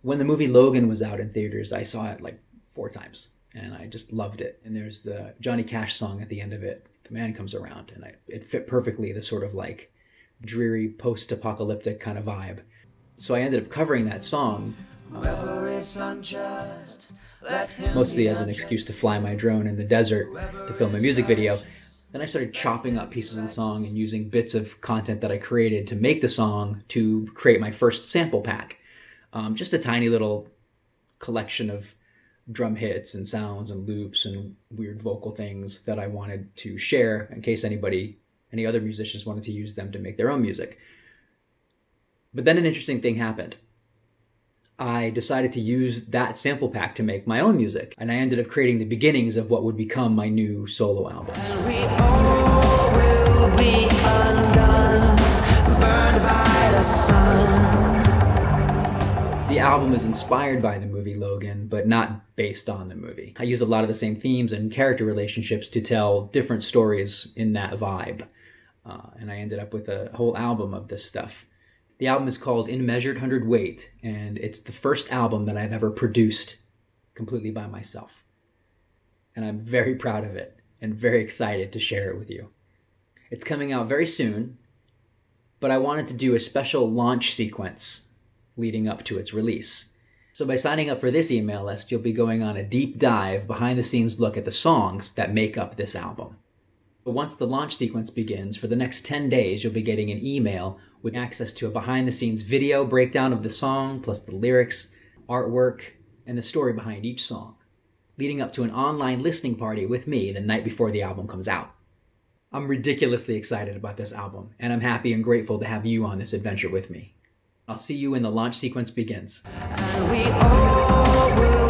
When the movie Logan was out in theaters, I saw it like 4 times and I just loved it. And there's the Johnny Cash song at the end of it, The Man Comes Around, and it fit perfectly the sort of like dreary post apocalyptic kind of vibe. So I ended up covering that song, mostly as an excuse to fly my drone in the desert to film a music video. Then I started chopping up pieces of the song and using bits of content that I created to make the song to create my first sample pack. Just a tiny little collection of drum hits and sounds and loops and weird vocal things that I wanted to share in case any other musicians wanted to use them to make their own music. But then an interesting thing happened. I decided to use that sample pack to make my own music, and I ended up creating the beginnings of what would become my new solo album. And we all will be undone, burned by the sun. The album is inspired by the movie Logan, but not based on the movie. I used a lot of the same themes and character relationships to tell different stories in that vibe. And I ended up with a whole album of this stuff. The album is called In Measured Hundredweight, and it's the first album that I've ever produced completely by myself. And I'm very proud of it and very excited to share it with you. It's coming out very soon, but I wanted to do a special launch sequence leading up to its release. So by signing up for this email list, you'll be going on a deep dive, behind-the-scenes look at the songs that make up this album. But once the launch sequence begins, for the next 10 days, you'll be getting an email with access to a behind-the-scenes video breakdown of the song, plus the lyrics, artwork, and the story behind each song, leading up to an online listening party with me the night before the album comes out. I'm ridiculously excited about this album, and I'm happy and grateful to have you on this adventure with me. I'll see you when the launch sequence begins. And we all will